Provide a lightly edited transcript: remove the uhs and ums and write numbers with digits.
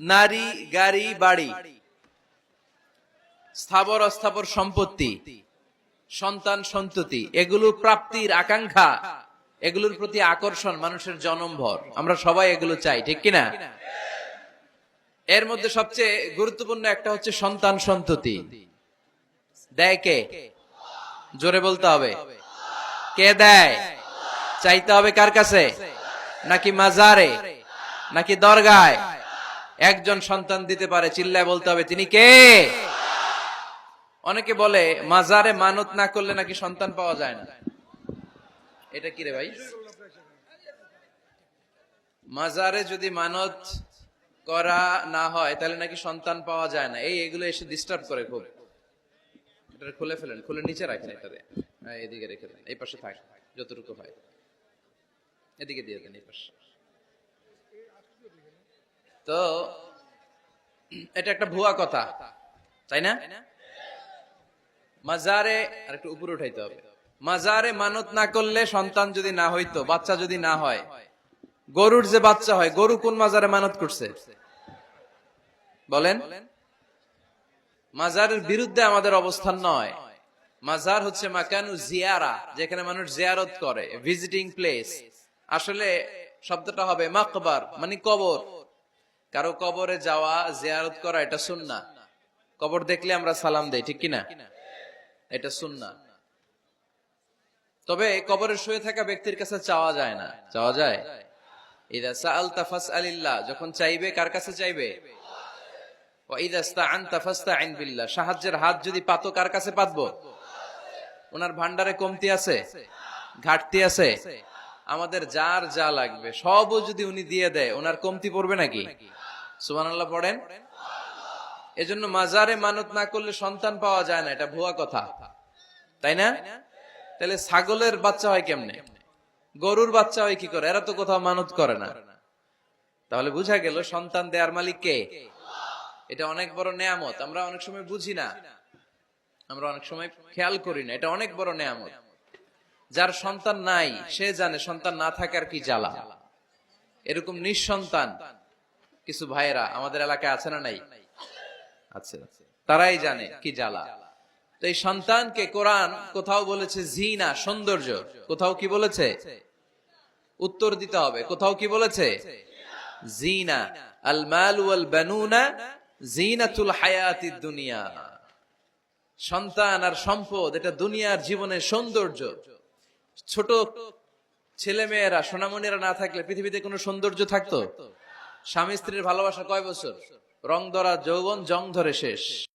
নারী, গাড়ি, বাড়ি, স্থাবর অস্থাবর সম্পত্তি, সন্তান সন্ততি, এগুলো প্রাপ্তির আকাঙ্ক্ষা, এগুলোর প্রতি আকর্ষণ মানুষের জনমভর। আমরা সবাই এগুলো চাই, ঠিক কিনা? এর মধ্যে সবচেয়ে গুরুত্বপূর্ণ একটা হচ্ছে সন্তান সন্ততি। দেয় কে? জোরে বলতে হবে, কে দেয়? চাইতে হবে কার কাছে? নাকি মাজারে, নাকি দরগায়? একজন সন্তান দিতে পারে, চিল্লায় বলতে হবে তিনি কে? অনেকে বলে মাজারে মানত না করলে নাকি সন্তান পাওয়া যায় না। এটা কি রে ভাই? মাজারে যদি মানত করা না হয় তাহলে নাকি সন্তান পাওয়া যায় না। এগুলো এসে ডিস্টার্ব করে খুব। এটা খুলে ফেলেন, খুলে নিচে রাখেন, এটাতে এদিকে রেখে দেন, এই পাশে থাক যতটুকু হয়, এদিকে দিয়ে দেন, এই পাশে। তো এটা একটা ভুয়া কথা, তাই না? মাজারে আর একটু উপরে উঠাইতে হবে। মাজারে মানত না করলে সন্তান যদি না হইতো, বাচ্চা যদি না হয়, গরুর যে বাচ্চা হয়, গরু কোন মাজারে মানত করছে বলেন? মাজারের বিরুদ্ধে আমাদের অবস্থান নয়। মাজার হচ্ছে মাকানু জিয়ারা, যেখানে মানুষ জিয়ারত করে, ভিজিটিং প্লেস। আসলে শব্দটা হবে মাকবার, মানে কবর। কারো কবরে যাওয়া, জিয়ারত করা, এটা সুন্নাহ। কবর দেখলে আমরা সালাম দেই, ঠিক কিনা? এটা সুন্নাহ। তবে কবরে শুয়ে থাকা ব্যক্তির কাছে চাওয়া যায় না। চাওয়া যায়? ইদা সাআলতা ফাসআলিল্লাহ, যখন চাইবে কার কাছে চাইবে? ওয়া ইদা ইসতাআনতা ফাসতাইন বিল্লাহ, সাহায্যের হাত যদি পাতো কার কাছে পাতবো? ওনার ভান্ডারে কমতি আছে, ঘাটতি আছে? আমাদের যার যা লাগবে সবও যদি উনি দিয়ে দেয়, ওনার কমতি পড়বে নাকি? সুবহানাল্লাহ পড়েন। এজন্য মাজারে মানত না করলে সন্তান পাওয়া যায় না, এটা ভুয়া কথা, তাই না? তাহলে ছাগলের বাচ্চা হয় কেমনে, গরুর বাচ্চা হয় কি করে? এরা তো কোথাও মানত করে না। তাহলে বুঝা গেল সন্তান দেয়ার মালিক কে? এটা অনেক বড় নেয়ামত। আমরা অনেক সময় বুঝি না, আমরা অনেক সময় খেয়াল করি না, এটা অনেক বড় নেয়ামত। যার সন্তান নাই সে জানে সন্তান না থাকার কি জ্বালা। এরকম নিঃসন্তান কিছু ভাইয়েরা আমাদের এলাকায় আছে না নাই? আছে। তারাই জানে কি জ্বালা। তো এই সন্তানকে কোরআন কোথাও বলেছে জিনা, সৌন্দর্য, কোথাও কি বলেছে? উত্তর দিতে হবে। কোথাও কি বলেছে? জিনা। আল মাল ওয়াল বানুনা জিনাতুল হায়াতিদ দুনিয়া। সন্তান আর সম্পদ এটা দুনিয়ার জীবনের সৌন্দর্য। ছোট ছেলে মেয়েরা, সোনামণিরা না থাকলে পৃথিবীতে কোনো সৌন্দর্য থাকতো? স্বামী স্ত্রীর ভালোবাসা কয় বছর? রং ধরা যৌবন, জং ধরে শেষ।